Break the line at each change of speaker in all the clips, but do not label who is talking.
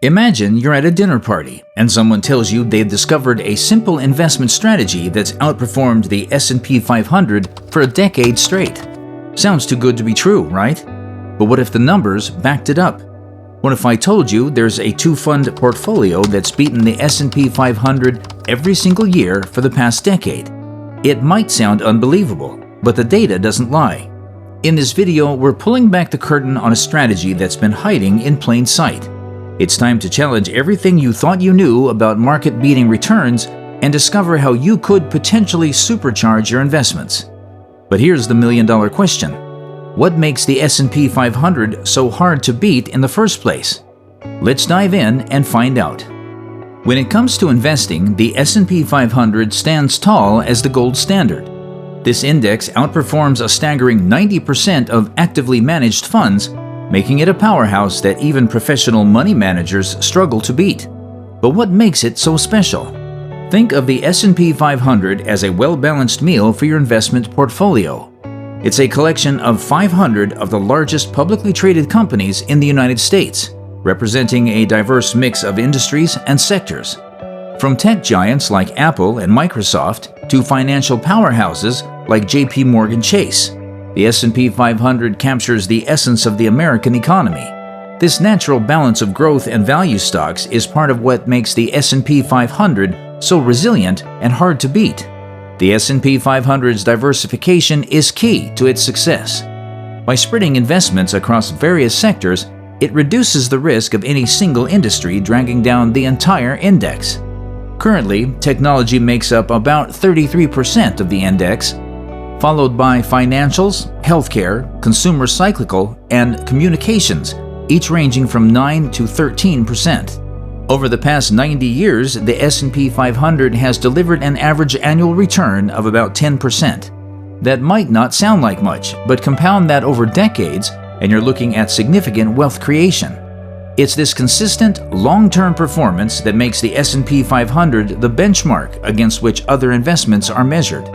Imagine you're at a dinner party and someone tells you they've discovered a simple investment strategy that's outperformed the S&P 500 for a decade straight. Sounds too good to be true, right? But what if the numbers backed it up? What if I told you there's a two-fund portfolio that's beaten the S&P 500 every single year for the past decade? It might sound unbelievable, but the data doesn't lie. In this video, we're pulling back the curtain on a strategy that's been hiding in plain sight. It's time to challenge everything you thought you knew about market-beating returns and discover how you could potentially supercharge your investments. But here's the million-dollar question. What makes the S&P 500 so hard to beat in the first place? Let's dive in and find out. When it comes to investing, the S&P 500 stands tall as the gold standard. This index outperforms a staggering 90% of actively managed funds, making it a powerhouse that even professional money managers struggle to beat. But what makes it so special? Think of the S&P 500 as a well-balanced meal for your investment portfolio. It's a collection of 500 of the largest publicly traded companies in the United States, representing a diverse mix of industries and sectors. From tech giants like Apple and Microsoft to financial powerhouses like JP Morgan Chase, the S&P 500 captures the essence of the American economy. This natural balance of growth and value stocks is part of what makes the S&P 500 so resilient and hard to beat. The S&P 500's diversification is key to its success. By spreading investments across various sectors, it reduces the risk of any single industry dragging down the entire index. Currently, technology makes up about 33% of the index, followed by financials, healthcare, consumer cyclical, and communications, each ranging from 9 to 13%. Over the past 90 years, the S&P 500 has delivered an average annual return of about 10%. That might not sound like much, but compound that over decades, and you're looking at significant wealth creation. It's this consistent, long-term performance that makes the S&P 500 the benchmark against which other investments are measured.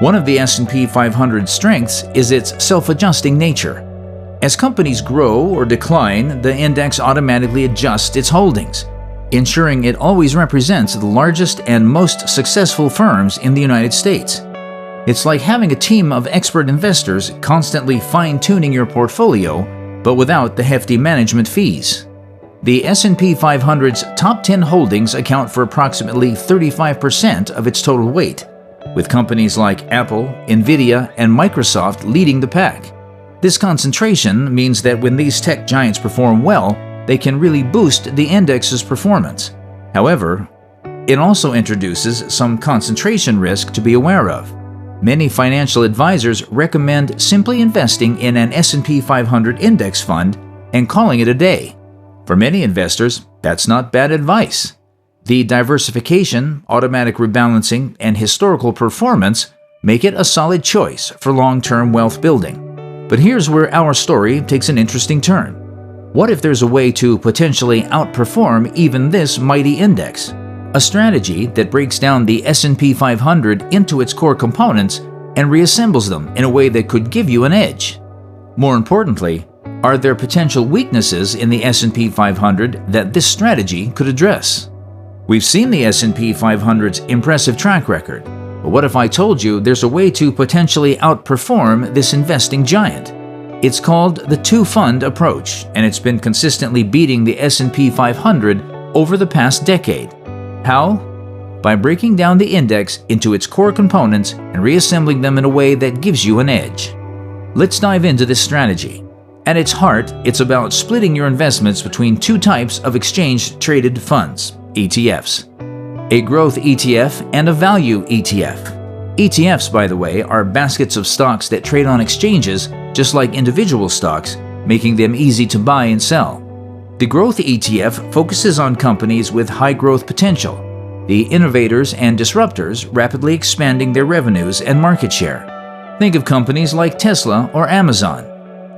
One of the S&P 500's strengths is its self-adjusting nature. As companies grow or decline, the index automatically adjusts its holdings, ensuring it always represents the largest and most successful firms in the United States. It's like having a team of expert investors constantly fine-tuning your portfolio, but without the hefty management fees. The S&P 500's top 10 holdings account for approximately 35% of its total weight, with companies like Apple, Nvidia, and Microsoft leading the pack. This concentration means that when these tech giants perform well, they can really boost the index's performance. However, it also introduces some concentration risk to be aware of. Many financial advisors recommend simply investing in an S&P 500 index fund and calling it a day. For many investors, that's not bad advice. The diversification, automatic rebalancing, and historical performance make it a solid choice for long-term wealth building. But here's where our story takes an interesting turn. What if there's a way to potentially outperform even this mighty index? A strategy that breaks down the S&P 500 into its core components and reassembles them in a way that could give you an edge. More importantly, are there potential weaknesses in the S&P 500 that this strategy could address? We've seen the S&P 500's impressive track record, but what if I told you there's a way to potentially outperform this investing giant? It's called the two-fund approach, and it's been consistently beating the S&P 500 over the past decade. How? By breaking down the index into its core components and reassembling them in a way that gives you an edge. Let's dive into this strategy. At its heart, it's about splitting your investments between two types of exchange-traded funds, ETFs. A growth ETF and a value ETF. ETFs, by the way, are baskets of stocks that trade on exchanges just like individual stocks, making them easy to buy and sell. The growth ETF focuses on companies with high growth potential, the innovators and disruptors rapidly expanding their revenues and market share. Think of companies like Tesla or Amazon.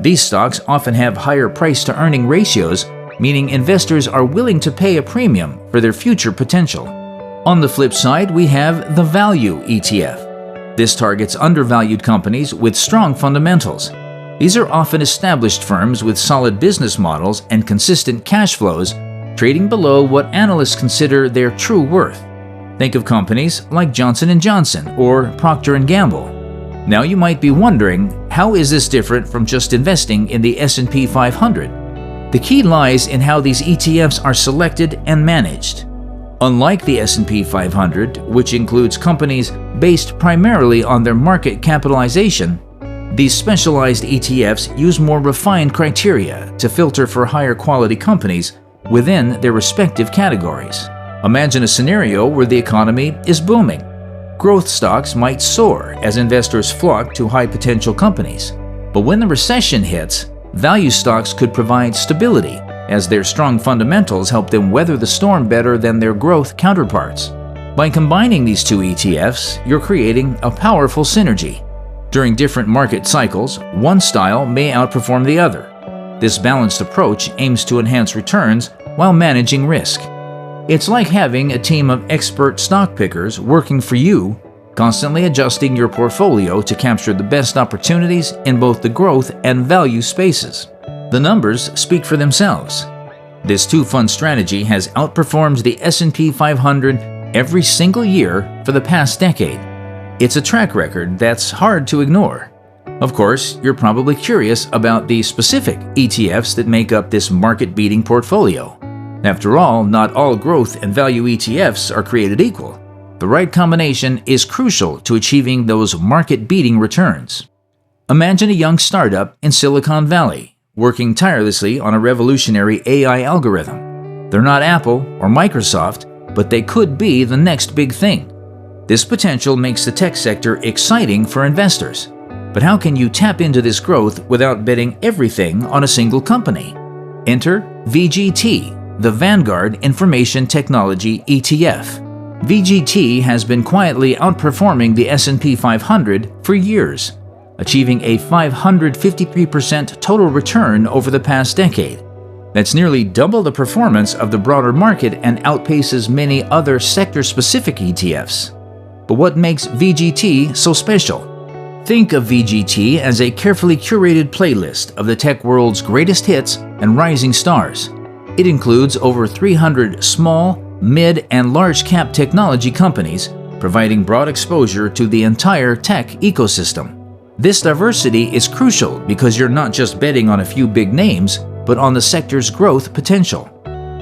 These stocks often have higher price-to-earning ratios, meaning investors are willing to pay a premium for their future potential. On the flip side, we have the value ETF. This targets undervalued companies with strong fundamentals. These are often established firms with solid business models and consistent cash flows, trading below what analysts consider their true worth. Think of companies like Johnson & Johnson or Procter & Gamble. Now you might be wondering, how is this different from just investing in the S&P 500? The key lies in how these ETFs are selected and managed. Unlike the S&P 500, which includes companies based primarily on their market capitalization, these specialized ETFs use more refined criteria to filter for higher quality companies within their respective categories. Imagine a scenario where the economy is booming. Growth stocks might soar as investors flock to high potential companies. But when the recession hits, value stocks could provide stability, as their strong fundamentals help them weather the storm better than their growth counterparts. By combining these two ETFs, you're creating a powerful synergy. During different market cycles, one style may outperform the other. This balanced approach aims to enhance returns while managing risk. It's like having a team of expert stock pickers working for you, constantly adjusting your portfolio to capture the best opportunities in both the growth and value spaces. The numbers speak for themselves. This two-fund strategy has outperformed the S&P 500 every single year for the past decade. It's a track record that's hard to ignore. Of course, you're probably curious about the specific ETFs that make up this market-beating portfolio. After all, not all growth and value ETFs are created equal. The right combination is crucial to achieving those market-beating returns. Imagine a young startup in Silicon Valley, working tirelessly on a revolutionary AI algorithm. They're not Apple or Microsoft, but they could be the next big thing. This potential makes the tech sector exciting for investors. But how can you tap into this growth without betting everything on a single company? Enter VGT, the Vanguard Information Technology ETF. VGT has been quietly outperforming the S&P 500 for years, achieving a 553% total return over the past decade. That's nearly double the performance of the broader market and outpaces many other sector-specific ETFs. But what makes VGT so special? Think of VGT as a carefully curated playlist of the tech world's greatest hits and rising stars. It includes over 300 small, mid, and large-cap technology companies, providing broad exposure to the entire tech ecosystem. This diversity is crucial because you're not just betting on a few big names, but on the sector's growth potential.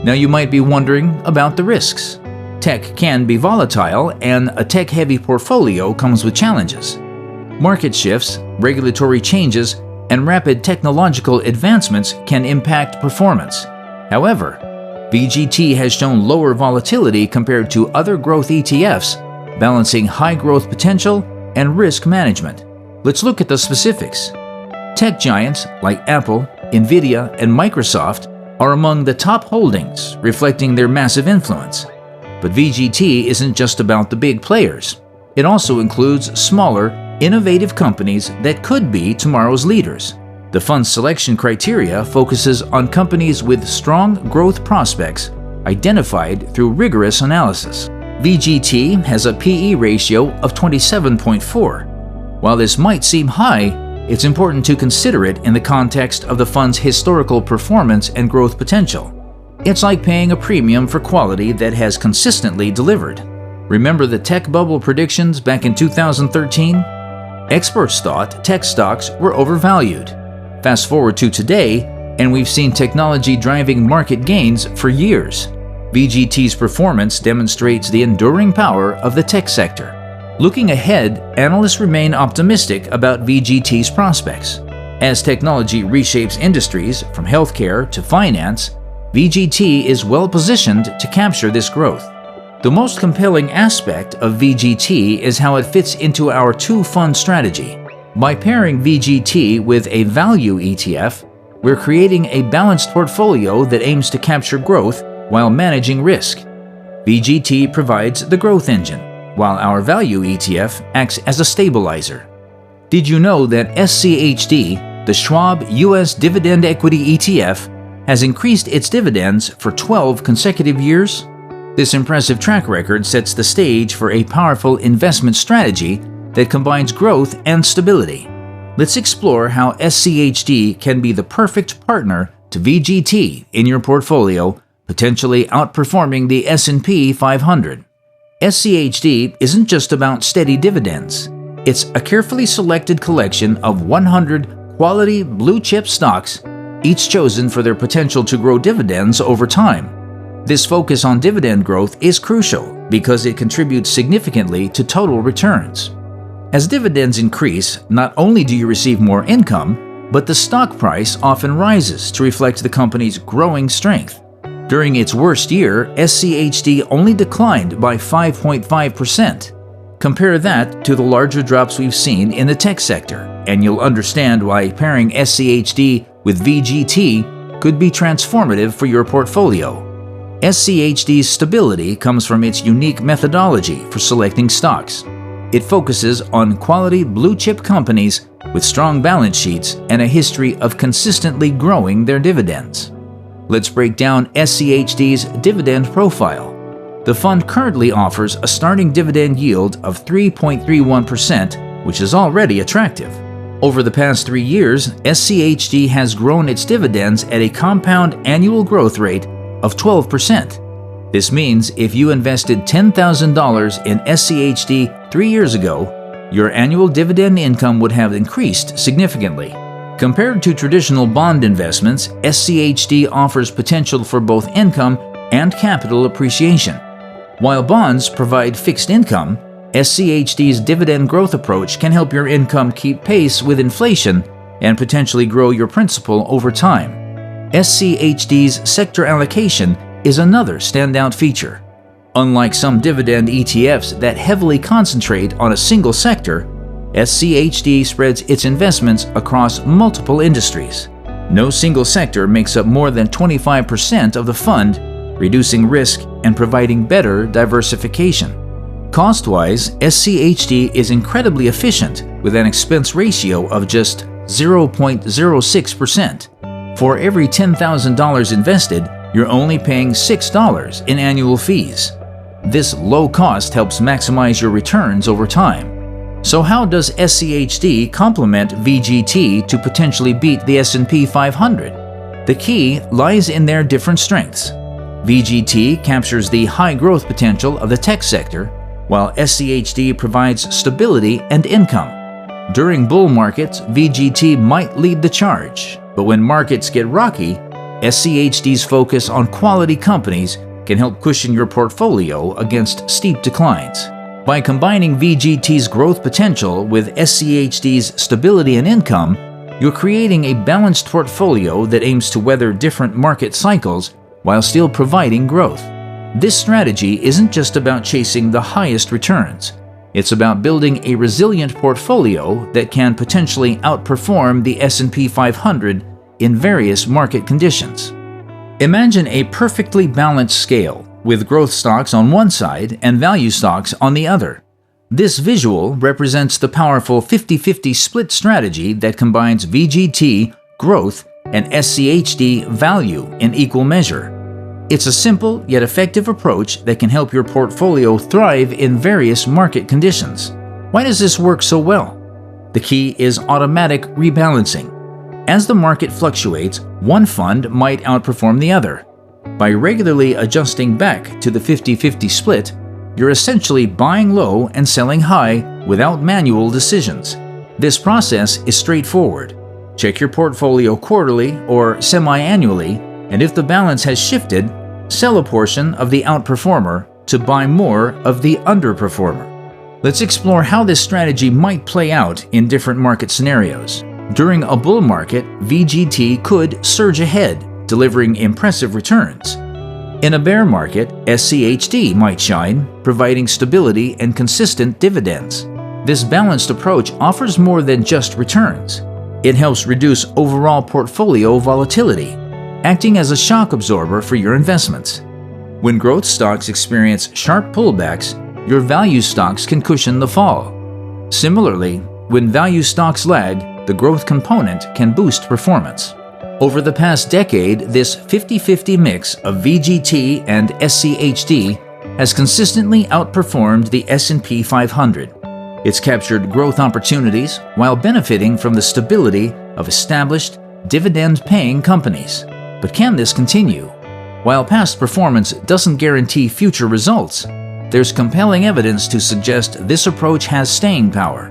Now you might be wondering about the risks. Tech can be volatile, and a tech-heavy portfolio comes with challenges. Market shifts, regulatory changes, and rapid technological advancements can impact performance. However, VGT has shown lower volatility compared to other growth ETFs, balancing high growth potential and risk management. Let's look at the specifics. Tech giants like Apple, Nvidia, and Microsoft are among the top holdings, reflecting their massive influence. But VGT isn't just about the big players. It also includes smaller, innovative companies that could be tomorrow's leaders. The fund's selection criteria focuses on companies with strong growth prospects, identified through rigorous analysis. VGT has a PE ratio of 27.4. While this might seem high, it's important to consider it in the context of the fund's historical performance and growth potential. It's like paying a premium for quality that has consistently delivered. Remember the tech bubble predictions back in 2013? Experts thought tech stocks were overvalued. Fast forward to today, and we've seen technology driving market gains for years. VGT's performance demonstrates the enduring power of the tech sector. Looking ahead, analysts remain optimistic about VGT's prospects. As technology reshapes industries from healthcare to finance, VGT is well positioned to capture this growth. The most compelling aspect of VGT is how it fits into our two-fund strategy. By pairing VGT with a value ETF, we're creating a balanced portfolio that aims to capture growth while managing risk. VGT provides the growth engine, while our value ETF acts as a stabilizer. Did you know that SCHD, the Schwab US Dividend Equity ETF, has increased its dividends for 12 consecutive years? This impressive track record sets the stage for a powerful investment strategy that combines growth and stability. Let's explore how SCHD can be the perfect partner to VGT in your portfolio potentially outperforming the S&P 500. SCHD isn't just about steady dividends. It's a carefully selected collection of 100 quality blue-chip stocks, each chosen for their potential to grow dividends over time. This focus on dividend growth is crucial because it contributes significantly to total returns. As dividends increase, not only do you receive more income, but the stock price often rises to reflect the company's growing strength. During its worst year, SCHD only declined by 5.5%. Compare that to the larger drops we've seen in the tech sector, and you'll understand why pairing SCHD with VGT could be transformative for your portfolio. SCHD's stability comes from its unique methodology for selecting stocks. It focuses on quality blue-chip companies with strong balance sheets and a history of consistently growing their dividends. Let's break down SCHD's dividend profile. The fund currently offers a starting dividend yield of 3.31%, which is already attractive. Over the past 3 years, SCHD has grown its dividends at a compound annual growth rate of 12%. This means if you invested $10,000 in SCHD 3 years ago, your annual dividend income would have increased significantly. Compared to traditional bond investments, SCHD offers potential for both income and capital appreciation. While bonds provide fixed income, SCHD's dividend growth approach can help your income keep pace with inflation and potentially grow your principal over time. SCHD's sector allocation is another standout feature. Unlike some dividend ETFs that heavily concentrate on a single sector, SCHD spreads its investments across multiple industries. No single sector makes up more than 25% of the fund, reducing risk and providing better diversification. Cost-wise, SCHD is incredibly efficient with an expense ratio of just 0.06%. For every $10,000 invested, you're only paying $6 in annual fees. This low cost helps maximize your returns over time. So how does SCHD complement VGT to potentially beat the S&P 500? The key lies in their different strengths. VGT captures the high growth potential of the tech sector, while SCHD provides stability and income. During bull markets, VGT might lead the charge, but when markets get rocky, SCHD's focus on quality companies can help cushion your portfolio against steep declines. By combining VGT's growth potential with SCHD's stability and income, you're creating a balanced portfolio that aims to weather different market cycles while still providing growth. This strategy isn't just about chasing the highest returns. It's about building a resilient portfolio that can potentially outperform the S&P 500 in various market conditions. Imagine a perfectly balanced scale, with growth stocks on one side and value stocks on the other. This visual represents the powerful 50-50 split strategy that combines VGT, growth, and SCHD, value, in equal measure. It's a simple yet effective approach that can help your portfolio thrive in various market conditions. Why does this work so well? The key is automatic rebalancing. As the market fluctuates, one fund might outperform the other. By regularly adjusting back to the 50-50 split, you're essentially buying low and selling high without manual decisions. This process is straightforward. Check your portfolio quarterly or semi-annually, and if the balance has shifted, sell a portion of the outperformer to buy more of the underperformer. Let's explore how this strategy might play out in different market scenarios. During a bull market, VGT could surge ahead, delivering impressive returns. In a bear market, SCHD might shine, providing stability and consistent dividends. This balanced approach offers more than just returns. It helps reduce overall portfolio volatility, acting as a shock absorber for your investments. When growth stocks experience sharp pullbacks, your value stocks can cushion the fall. Similarly, when value stocks lag, the growth component can boost performance. Over the past decade, this 50-50 mix of VGT and SCHD has consistently outperformed the S&P 500. It's captured growth opportunities while benefiting from the stability of established, dividend-paying companies. But can this continue? While past performance doesn't guarantee future results, there's compelling evidence to suggest this approach has staying power.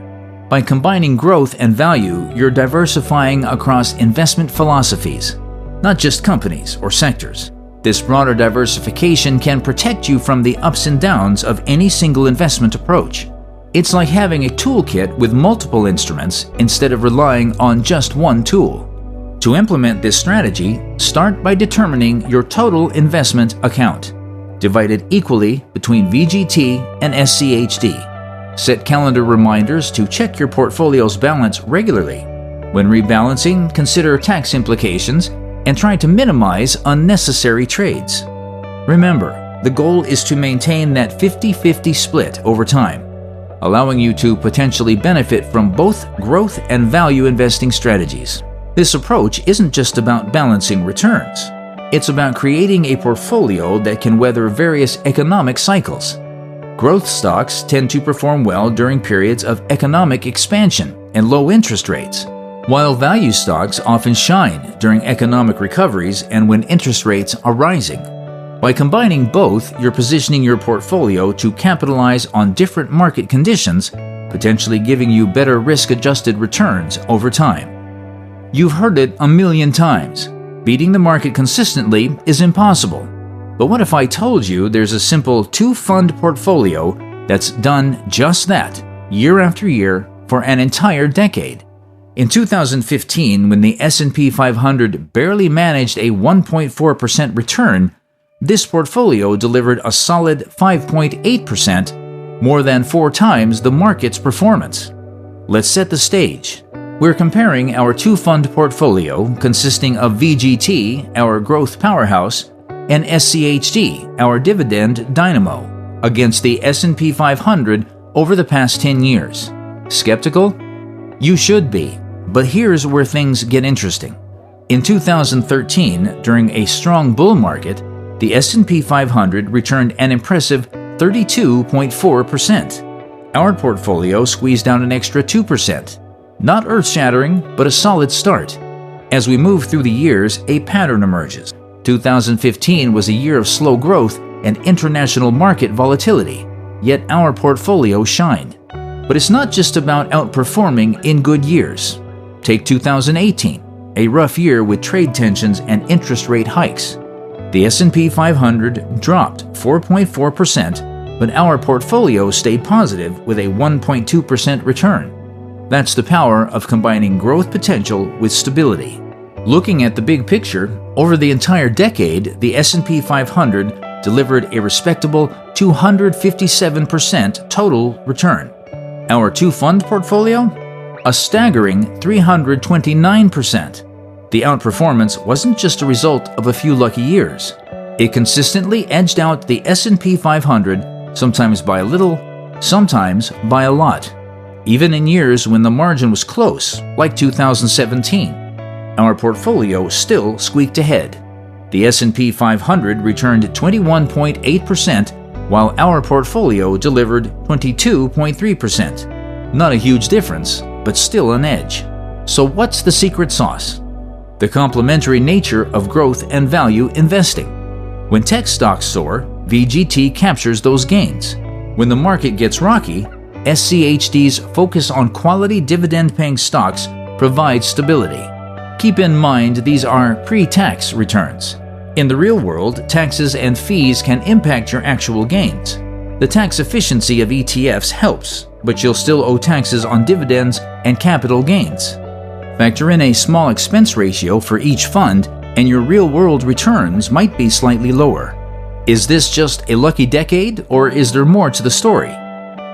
By combining growth and value, you're diversifying across investment philosophies, not just companies or sectors. This broader diversification can protect you from the ups and downs of any single investment approach. It's like having a toolkit with multiple instruments instead of relying on just one tool. To implement this strategy, start by determining your total investment account, divided equally between VGT and SCHD. Set calendar reminders to check your portfolio's balance regularly. When rebalancing, consider tax implications and try to minimize unnecessary trades. Remember, the goal is to maintain that 50-50 split over time, allowing you to potentially benefit from both growth and value investing strategies. This approach isn't just about balancing returns. It's about creating a portfolio that can weather various economic cycles. Growth stocks tend to perform well during periods of economic expansion and low interest rates, while value stocks often shine during economic recoveries and when interest rates are rising. By combining both, you're positioning your portfolio to capitalize on different market conditions, potentially giving you better risk-adjusted returns over time. You've heard it a million times. Beating the market consistently is impossible. But what if I told you there's a simple two-fund portfolio that's done just that, year after year, for an entire decade? In 2015, when the S&P 500 barely managed a 1.4% return, this portfolio delivered a solid 5.8%, more than 4 times the market's performance. Let's set the stage. We're comparing our two-fund portfolio consisting of VGT, our growth powerhouse, and SCHD, our dividend dynamo, against the S&P 500 over the past 10 years. Skeptical? You should be, but here's where things get interesting. In 2013, during a strong bull market, the S&P 500 returned an impressive 32.4%. Our portfolio squeezed down an extra 2%. Not earth-shattering, but a solid start. As we move through the years, a pattern emerges. 2015 was a year of slow growth and international market volatility, yet our portfolio shined. But it's not just about outperforming in good years. Take 2018, a rough year with trade tensions and interest rate hikes. The S&P 500 dropped 4.4%, but our portfolio stayed positive with a 1.2% return. That's the power of combining growth potential with stability. Looking at the big picture, over the entire decade, the S&P 500 delivered a respectable 257% total return. Our two-fund portfolio? A staggering 329%. The outperformance wasn't just a result of a few lucky years. It consistently edged out the S&P 500, sometimes by a little, sometimes by a lot. Even in years when the margin was close, like 2017, our portfolio still squeaked ahead. The S&P 500 returned 21.8%, while our portfolio delivered 22.3%. Not a huge difference, but still an edge. So what's the secret sauce? The complementary nature of growth and value investing. When tech stocks soar, VGT captures those gains. When the market gets rocky, SCHD's focus on quality dividend-paying stocks provides stability. Keep in mind these are pre-tax returns. In the real world, taxes and fees can impact your actual gains. The tax efficiency of ETFs helps, but you'll still owe taxes on dividends and capital gains. Factor in a small expense ratio for each fund, and your real-world returns might be slightly lower. Is this just a lucky decade, or is there more to the story?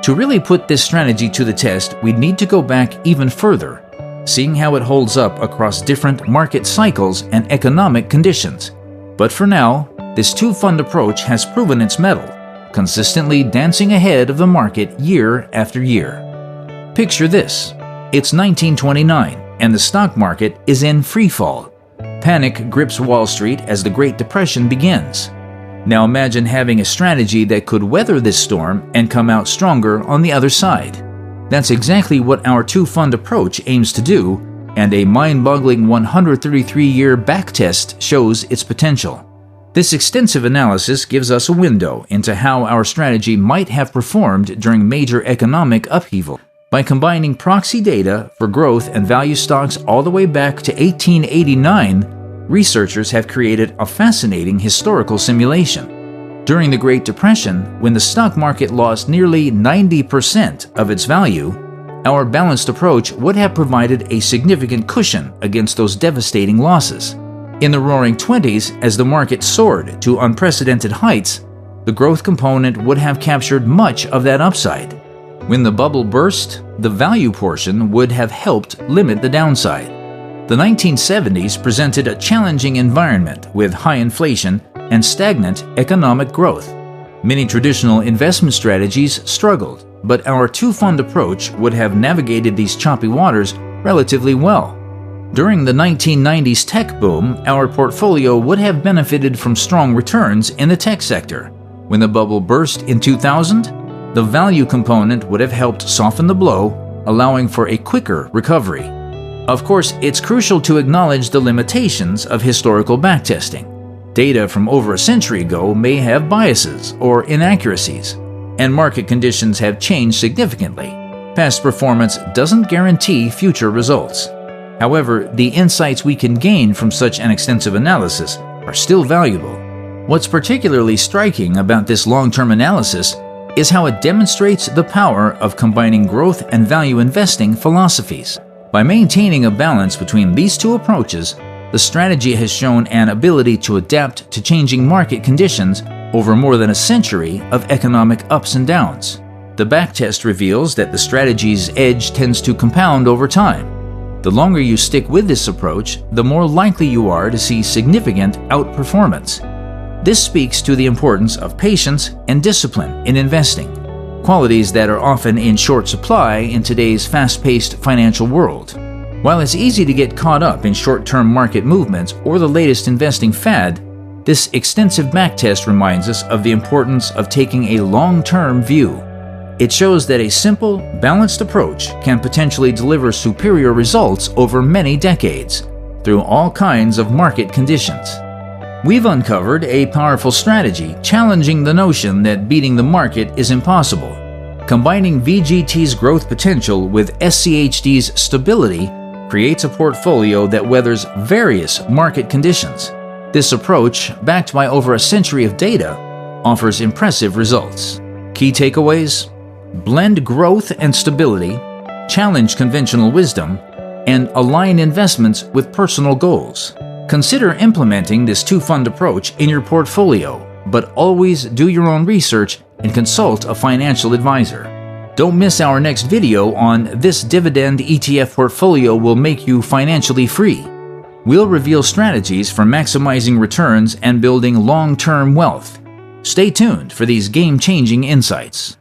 To really put this strategy to the test, we'd need to go back even further, seeing how it holds up across different market cycles and economic conditions. But for now, this two-fund approach has proven its mettle, consistently dancing ahead of the market year after year. Picture this. It's 1929, and the stock market is in freefall. Panic grips Wall Street as the Great Depression begins. Now imagine having a strategy that could weather this storm and come out stronger on the other side. That's exactly what our two-fund approach aims to do, and a mind-boggling 133-year backtest shows its potential. This extensive analysis gives us a window into how our strategy might have performed during major economic upheaval. By combining proxy data for growth and value stocks all the way back to 1889, researchers have created a fascinating historical simulation. During the Great Depression, when the stock market lost nearly 90% of its value, our balanced approach would have provided a significant cushion against those devastating losses. In the Roaring '20s, as the market soared to unprecedented heights, the growth component would have captured much of that upside. When the bubble burst, the value portion would have helped limit the downside. The 1970s presented a challenging environment with high inflation and stagnant economic growth. Many traditional investment strategies struggled, but our two-fund approach would have navigated these choppy waters relatively well. During the 1990s tech boom, our portfolio would have benefited from strong returns in the tech sector. When the bubble burst in 2000, the value component would have helped soften the blow, allowing for a quicker recovery. Of course, it's crucial to acknowledge the limitations of historical backtesting. Data from over a century ago may have biases or inaccuracies, and market conditions have changed significantly. Past performance doesn't guarantee future results. However, the insights we can gain from such an extensive analysis are still valuable. What's particularly striking about this long-term analysis is how it demonstrates the power of combining growth and value investing philosophies. By maintaining a balance between these two approaches, the strategy has shown an ability to adapt to changing market conditions over more than a century of economic ups and downs. The backtest reveals that the strategy's edge tends to compound over time. The longer you stick with this approach, the more likely you are to see significant outperformance. This speaks to the importance of patience and discipline in investing, qualities that are often in short supply in today's fast-paced financial world. While it's easy to get caught up in short-term market movements or the latest investing fad, this extensive backtest reminds us of the importance of taking a long-term view. It shows that a simple, balanced approach can potentially deliver superior results over many decades, through all kinds of market conditions. We've uncovered a powerful strategy challenging the notion that beating the market is impossible. Combining VGT's growth potential with SCHD's stability creates a portfolio that weathers various market conditions. This approach, backed by over a century of data, offers impressive results. Key takeaways: blend growth and stability, challenge conventional wisdom, and align investments with personal goals. Consider implementing this two-fund approach in your portfolio, but always do your own research and consult a financial advisor. Don't miss our next video on "This dividend ETF portfolio will make you financially free." We'll reveal strategies for maximizing returns and building long-term wealth. Stay tuned for these game-changing insights.